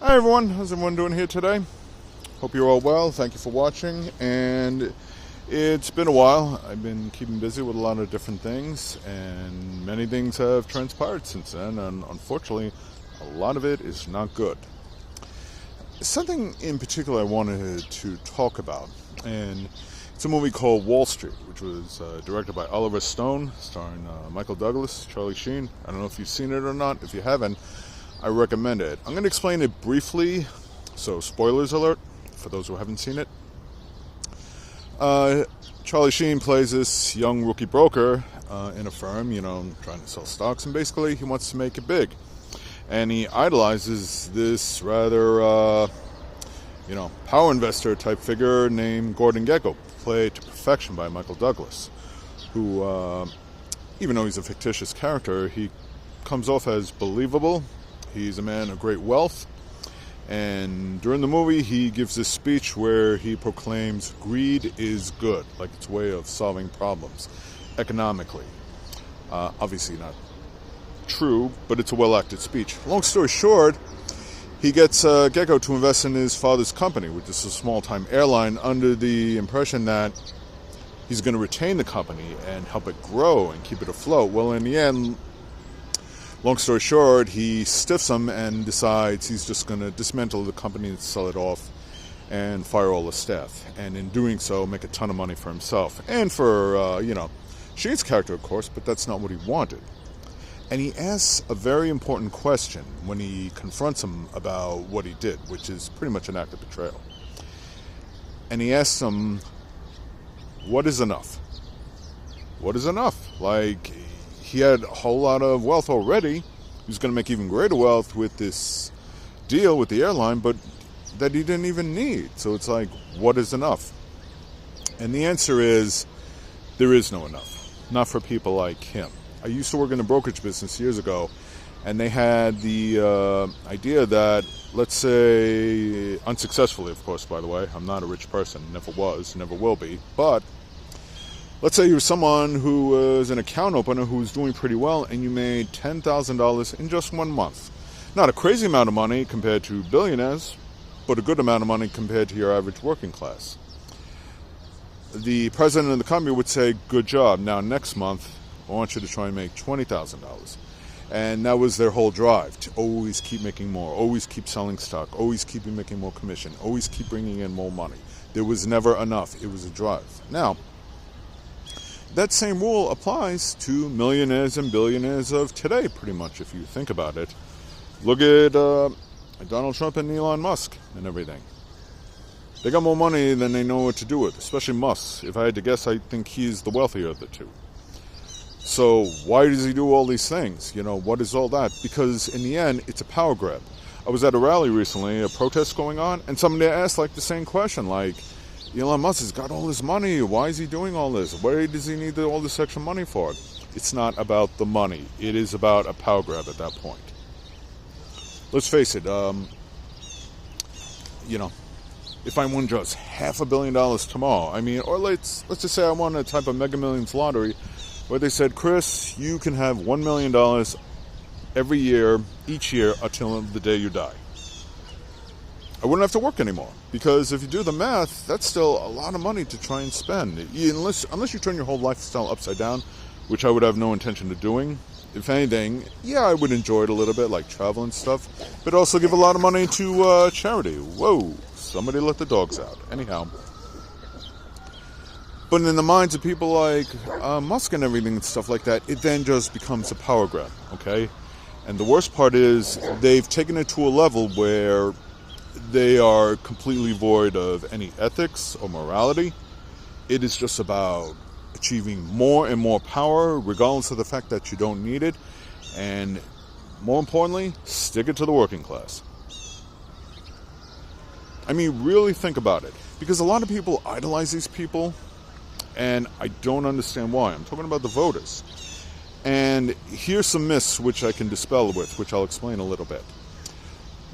Hi everyone, how's everyone doing here today? Hope you're all well. Thank you for watching. And it's been a while. I've been keeping busy with a lot of different things, and many things have transpired since then, and unfortunately, a lot of it is not good. Something in particular I wanted to talk about, and it's a movie called Wall Street, which was directed by Oliver Stone, starring Michael Douglas, Charlie Sheen. I don't know if you've seen it or not. If you haven't, I recommend it. I'm going to explain it briefly, so spoilers alert for those who haven't seen it. Charlie Sheen plays this young rookie broker in a firm, trying to sell stocks, and basically he wants to make it big. And he idolizes this rather, power investor type figure named Gordon Gekko, played to perfection by Michael Douglas, who, even though he's a fictitious character, he comes off as believable. He's a man of great wealth, and during the movie he gives this speech where he proclaims greed is good, like it's a way of solving problems economically. Obviously not true, but it's a well-acted speech. Long story short, he gets Gekko to invest in his father's company, which is a small-time airline, under the impression that he's going to retain the company and help it grow and keep it afloat. Well, in the end, long story short, he stiffs him and decides he's just going to dismantle the company and sell it off and fire all the staff. And in doing so, make a ton of money for himself. And for, Sheen's character, of course, but that's not what he wanted. And he asks a very important question when he confronts him about what he did, which is pretty much an act of betrayal. And he asks him, what is enough? What is enough? Like, he had a whole lot of wealth already. He was going to make even greater wealth with this deal with the airline, but that he didn't even need. So it's like, what is enough? And the answer is, there is no enough. Not for people like him. I used to work in the brokerage business years ago, and they had the idea that, let's say, unsuccessfully, of course, by the way, I'm not a rich person, never was, never will be, but let's say you're someone who was an account opener who was doing pretty well, and you made $10,000 in just 1 month. Not a crazy amount of money compared to billionaires, but a good amount of money compared to your average working class. The president of the company would say, good job, now next month I want you to try and make $20,000. And that was their whole drive, to always keep making more, always keep selling stock, always keep making more commission, always keep bringing in more money. There was never enough. It was a drive. Now, that same rule applies to millionaires and billionaires of today, pretty much, if you think about it. Look at Donald Trump and Elon Musk and everything. They got more money than they know what to do with, especially Musk. If I had to guess, I think he's the wealthier of the two. So why does he do all these things? What is all that? Because in the end, it's a power grab. I was at a rally recently, a protest going on, and somebody asked the same question, Elon Musk has got all this money. Why is he doing all this? Why does he need all this extra money for? It's not about the money. It is about a power grab at that point. Let's face it, if I won just $500 million tomorrow, or let's just say I won a type of Mega Millions lottery where they said, Chris, you can have $1 million every year, each year, until the day you die. I wouldn't have to work anymore, because if you do the math, that's still a lot of money to try and spend. Unless you turn your whole lifestyle upside down, which I would have no intention of doing. If anything, yeah, I would enjoy it a little bit, like travel and stuff, but also give a lot of money to charity. Whoa, somebody let the dogs out. Anyhow. But in the minds of people like Musk and everything and stuff like that, it then just becomes a power grab, okay? And the worst part is they've taken it to a level where they are completely void of any ethics or morality. It is just about achieving more and more power, regardless of the fact that you don't need it. And more importantly, stick it to the working class. Really think about it. Because a lot of people idolize these people, and I don't understand why. I'm talking about the voters. And here's some myths which I can dispel with, which I'll explain a little bit.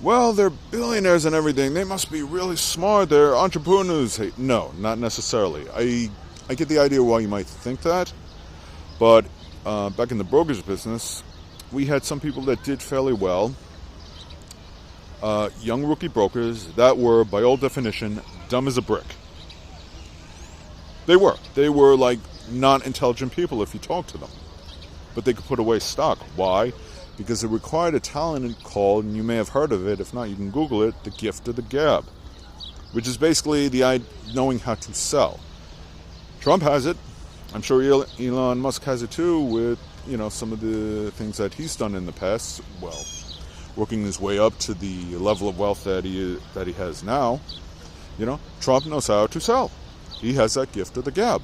Well, they're billionaires and everything. They must be really smart. They're entrepreneurs. Hey, no, not necessarily. I get the idea why you might think that. But back in the brokerage business, we had some people that did fairly well. young rookie brokers that were, by all definition, dumb as a brick. They were like not intelligent people if you talk to them. But they could put away stock. Why? Because it required a talent called, and you may have heard of it, if not you can Google it, the gift of the gab, which is basically the knowing how to sell. Trump has it. I'm sure Elon Musk has it too with, some of the things that he's done in the past. Well, working his way up to the level of wealth that he has now. Trump knows how to sell. He has that gift of the gab.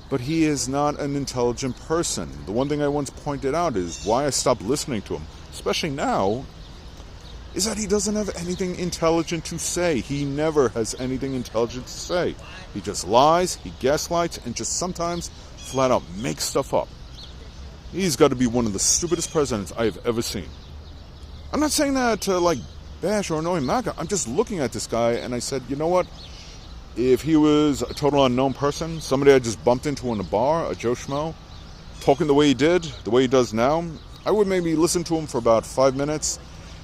But he is not an intelligent person. The one thing I once pointed out is why I stopped listening to him, especially now, is that he doesn't have anything intelligent to say. He never has anything intelligent to say. He just lies, he gaslights, and just sometimes flat out makes stuff up. He's got to be one of the stupidest presidents I have ever seen. I'm not saying that to bash or annoy MAGA. I'm just looking at this guy and I said, you know what? If he was a total unknown person, somebody I just bumped into in a bar, a Joe Schmo, talking the way he did, the way he does now, I would maybe listen to him for about 5 minutes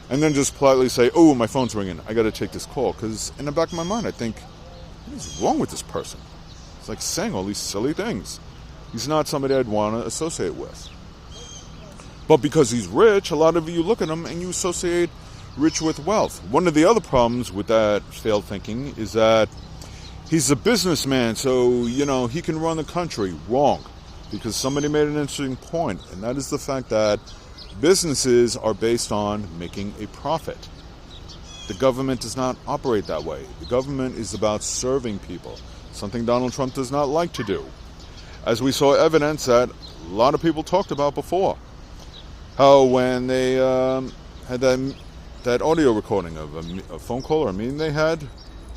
and then just politely say, oh, my phone's ringing, I got to take this call. Because in the back of my mind, I think, what is wrong with this person? It's like saying all these silly things. He's not somebody I'd want to associate with. But because he's rich, a lot of you look at him and you associate rich with wealth. One of the other problems with that failed thinking is that he's a businessman, so, he can run the country. Wrong. Because somebody made an interesting point, and that is the fact that businesses are based on making a profit. The government does not operate that way. The government is about serving people, something Donald Trump does not like to do. As we saw evidence that a lot of people talked about before. How when they had that audio recording of a phone call or a meeting they had,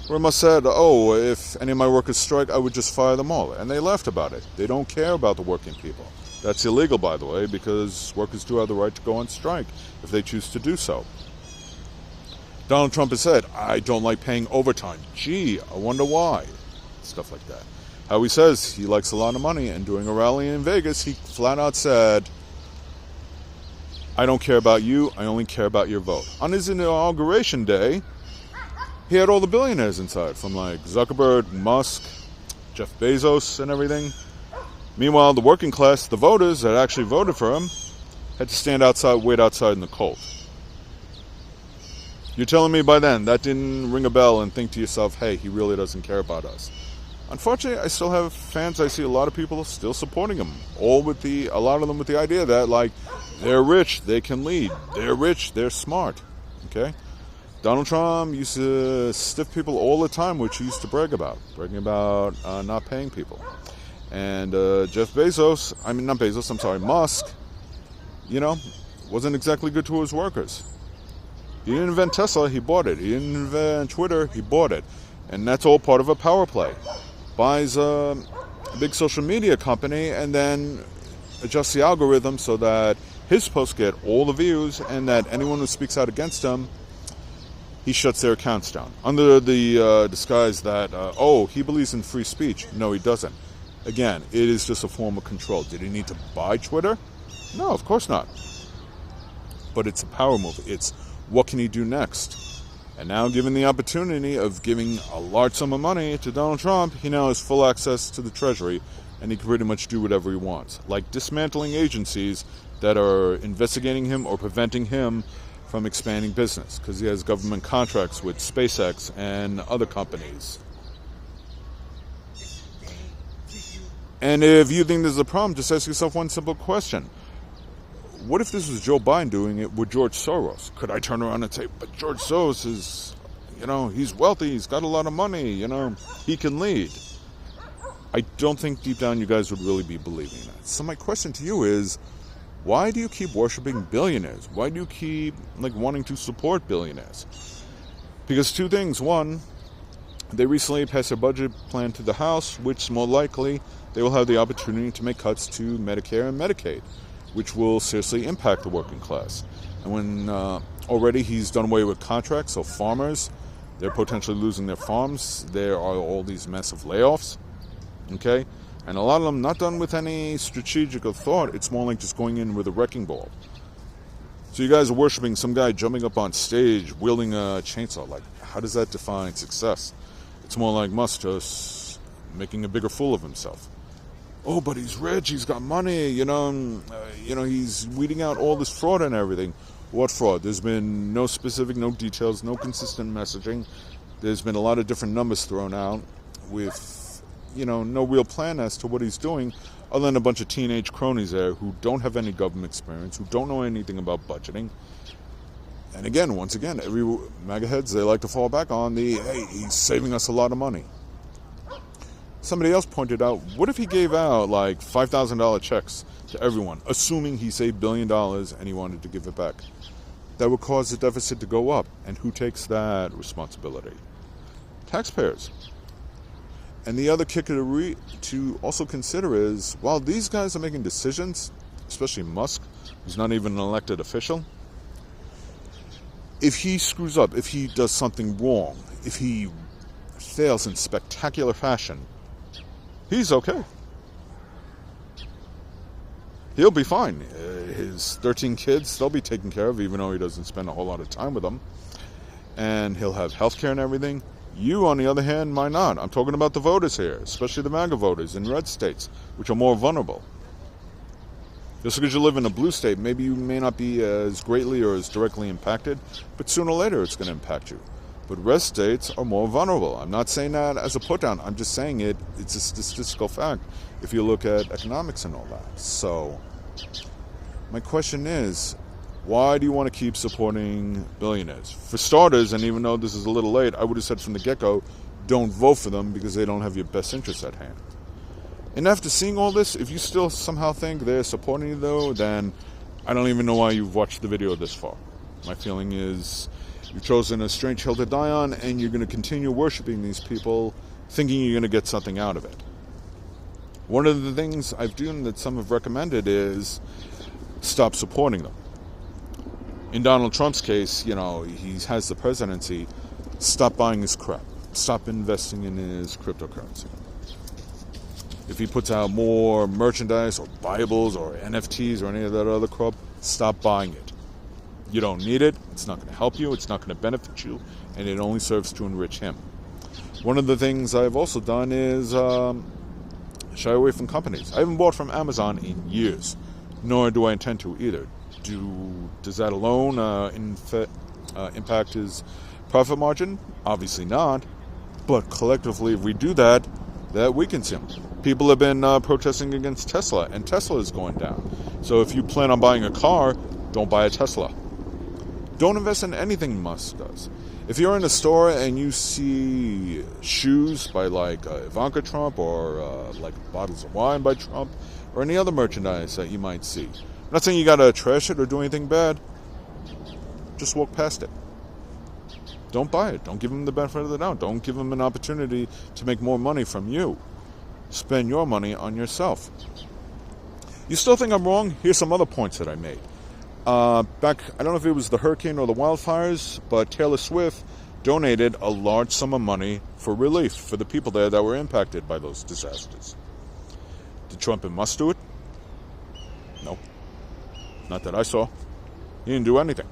where Musk said, oh, if any of my workers strike, I would just fire them all. And they laughed about it. They don't care about the working people. That's illegal, by the way, because workers do have the right to go on strike if they choose to do so. Donald Trump has said, I don't like paying overtime. Gee, I wonder why. Stuff like that. How he says he likes a lot of money, and during a rally in Vegas, he flat out said, I don't care about you, I only care about your vote. On his inauguration day, he had all the billionaires inside, from Zuckerberg, Musk, Jeff Bezos, and everything. Meanwhile, the working class, the voters that actually voted for him, had to stand outside, wait outside in the cold. You're telling me by then that didn't ring a bell and think to yourself, hey, he really doesn't care about us. Unfortunately, I still have fans. I see a lot of people still supporting him. A lot of them with the idea that, they're rich, they can lead. They're rich, they're smart. Okay? Donald Trump used to stiff people all the time, which he used to bragging about not paying people. And Musk, wasn't exactly good to his workers. He didn't invent Tesla, he bought it. He didn't invent Twitter, he bought it. And that's all part of a power play. Buys a big social media company and then adjusts the algorithm so that his posts get all the views and that anyone who speaks out against him, he shuts their accounts down. Under the disguise that, he believes in free speech. No, he doesn't. Again, it is just a form of control. Did he need to buy Twitter? No, of course not. But it's a power move. It's what can he do next? And now, given the opportunity of giving a large sum of money to Donald Trump, he now has full access to the Treasury, and he can pretty much do whatever he wants. Like dismantling agencies that are investigating him or preventing him from expanding business, because he has government contracts with SpaceX and other companies. And if you think this is a problem, just ask yourself one simple question. What if this was Joe Biden doing it with George Soros? Could I turn around and say, but George Soros is, he's wealthy, he's got a lot of money, he can lead. I don't think deep down you guys would really be believing that. So my question to you is, why do you keep worshiping billionaires? Why do you keep wanting to support billionaires? Because two things. One, they recently passed their budget plan to the House, which more likely they will have the opportunity to make cuts to Medicare and Medicaid, which will seriously impact the working class. And when already he's done away with contracts, so farmers, they're potentially losing their farms. There are all these massive layoffs, okay? And a lot of them not done with any strategic thought. It's more like just going in with a wrecking ball. So you guys are worshiping some guy jumping up on stage, wielding a chainsaw. Like, how does that define success? It's more like Musk just making a bigger fool of himself. Oh, but he's rich, he's got money, he's weeding out all this fraud and everything. What fraud? There's been no specific, no details, no consistent messaging. There's been a lot of different numbers thrown out with, no real plan as to what he's doing, other than a bunch of teenage cronies there who don't have any government experience, who don't know anything about budgeting. And again, once again, every MAGA heads, they like to fall back on hey, he's saving us a lot of money. Somebody else pointed out, what if he gave out like $5,000 checks to everyone, assuming he saved $1 billion and he wanted to give it back? That would cause the deficit to go up. And who takes that responsibility? Taxpayers. And the other kicker to also consider is, while these guys are making decisions, especially Musk, who's not even an elected official, if he screws up, if he does something wrong, if he fails in spectacular fashion, he's okay. He'll be fine. His 13 kids, they'll be taken care of, even though he doesn't spend a whole lot of time with them. And he'll have health care and everything. You, on the other hand, might not. I'm talking about the voters here, especially the MAGA voters in red states, which are more vulnerable. Just because you live in a blue state, maybe you may not be as greatly or as directly impacted, but sooner or later it's going to impact you. But red states are more vulnerable. I'm not saying that as a put-down. I'm just saying it's a statistical fact if you look at economics and all that. So my question is, why do you want to keep supporting billionaires? For starters, and even though this is a little late, I would have said from the get-go, don't vote for them because they don't have your best interests at hand. And after seeing all this, if you still somehow think they're supporting you, though, then I don't even know why you've watched the video this far. My feeling is you've chosen a strange hill to die on, and you're going to continue worshiping these people, thinking you're going to get something out of it. One of the things I've done that some have recommended is stop supporting them. In Donald Trump's case, he has the presidency. Stop buying his crap. Stop investing in his cryptocurrency. If he puts out more merchandise or Bibles or NFTs or any of that other crap, stop buying it. You don't need it. It's not going to help you. It's not going to benefit you. And it only serves to enrich him. One of the things I've also done is shy away from companies. I haven't bought from Amazon in years, nor do I intend to either. Does that alone impact his profit margin? Obviously not. But collectively, if we do that, that weakens him. People have been protesting against Tesla, and Tesla is going down. So if you plan on buying a car, don't buy a Tesla. Don't invest in anything Musk does. If you're in a store and you see shoes by Ivanka Trump or bottles of wine by Trump or any other merchandise that you might see, I'm not saying you gotta trash it or do anything bad. Just walk past it. Don't buy it. Don't give them the benefit of the doubt. Don't give them an opportunity to make more money from you. Spend your money on yourself. You still think I'm wrong? Here's some other points that I made. Back, I don't know if it was the hurricane or the wildfires, but Taylor Swift donated a large sum of money for relief for the people there that were impacted by those disasters. Did Trump and Musk do it? No. Not that I saw. He didn't do anything.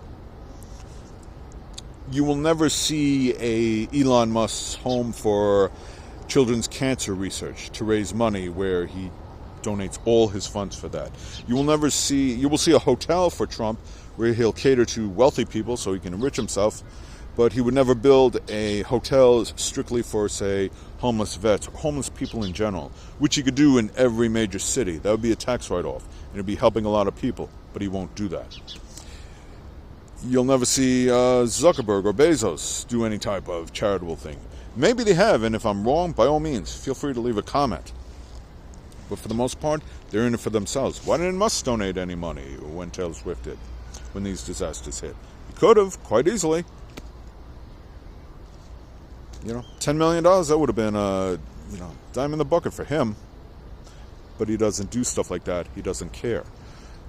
You will never see a Elon Musk's home for children's cancer research to raise money where he donates all his funds for that. You will see a hotel for Trump where he'll cater to wealthy people so he can enrich himself, but he would never build a hotel strictly for, say, homeless vets or homeless people in general, which he could do in every major city. That would be a tax write-off, and it'd be helping a lot of people, but he won't do that. You'll never see Zuckerberg or Bezos do any type of charitable thing. Maybe they have, and if I'm wrong, by all means, feel free to leave a comment. But for the most part, they're in it for themselves. Why didn't Musk donate any money when Taylor Swift did, when these disasters hit? He could have, quite easily. $10 million, that would have been a dime in the bucket for him. But he doesn't do stuff like that. He doesn't care.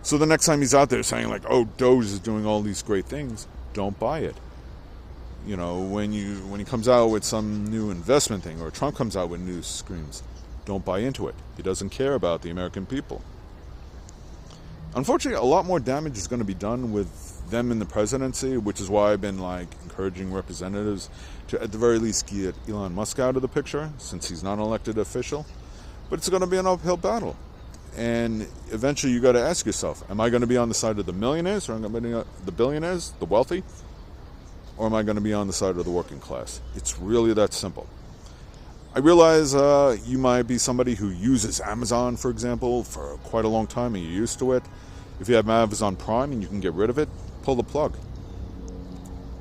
So the next time he's out there saying oh, Doge is doing all these great things, don't buy it. When he comes out with some new investment thing, or Trump comes out with new schemes, don't buy into it. He doesn't care about the American people. Unfortunately, a lot more damage is going to be done with them in the presidency, which is why I've been encouraging representatives to at the very least get Elon Musk out of the picture, since he's not an elected official. But it's going to be an uphill battle. And eventually you got to ask yourself, am I going to be on the side of the millionaires, or am I going to be the billionaires, the wealthy? Or am I going to be on the side of the working class? It's really that simple. I realize you might be somebody who uses Amazon, for example, for quite a long time and you're used to it. If you have Amazon Prime and you can get rid of it, pull the plug.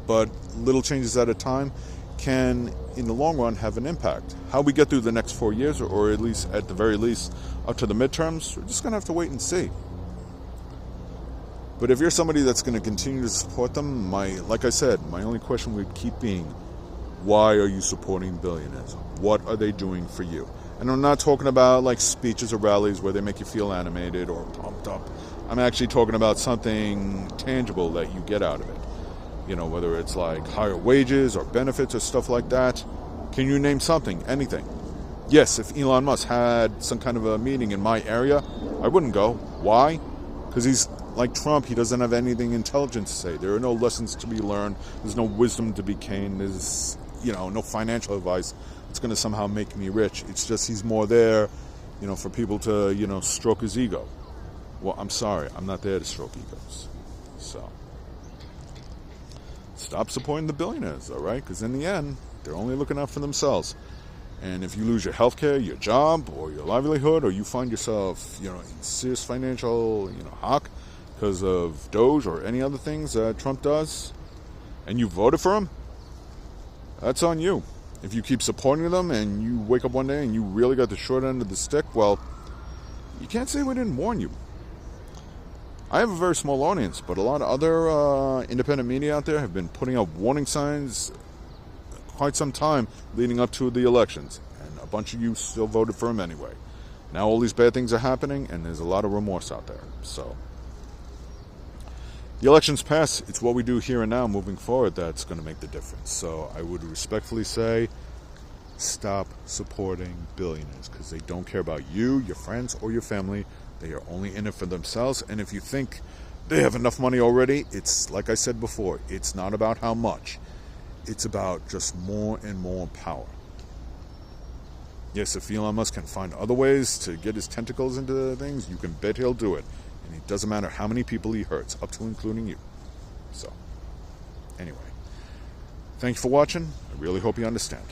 But little changes at a time can, in the long run, have an impact. How we get through the next 4 years, or at least, at the very least, up to the midterms, we're just going to have to wait and see. But if you're somebody that's going to continue to support them, like I said, my only question would keep being, why are you supporting billionaires? What are they doing for you? And I'm not talking about speeches or rallies where they make you feel animated or pumped up. I'm actually talking about something tangible that you get out of it. Whether it's higher wages or benefits or stuff like that. Can you name something? Anything? Yes, if Elon Musk had some kind of a meeting in my area, I wouldn't go. Why? Because he's like Trump. He doesn't have anything intelligent to say. There are no lessons to be learned. There's no wisdom to be gained. There's, no financial advice that's going to somehow make me rich. It's just he's more there, for people to, stroke his ego. Well, I'm sorry. I'm not there to stroke egos. So stop supporting the billionaires, all right? Because in the end, they're only looking out for themselves. And if you lose your healthcare, your job, or your livelihood, or you find yourself, in serious financial, hock because of Doge or any other things that Trump does, and you voted for him, that's on you. If you keep supporting them and you wake up one day and you really got the short end of the stick, well, you can't say we didn't warn you. I have a very small audience, but a lot of other independent media out there have been putting out warning signs quite some time leading up to the elections. And a bunch of you still voted for him anyway. Now all these bad things are happening, and there's a lot of remorse out there. So the elections pass. It's what we do here and now moving forward that's going to make the difference. So I would respectfully say, stop supporting billionaires, because they don't care about you, your friends, or your family. They are only in it for themselves. And if you think they have enough money already, it's like I said before, it's not about how much. It's about just more and more power. Yes, if Elon Musk can find other ways to get his tentacles into things, you can bet he'll do it. And it doesn't matter how many people he hurts, up to including you. So, anyway, thank you for watching. I really hope you understand.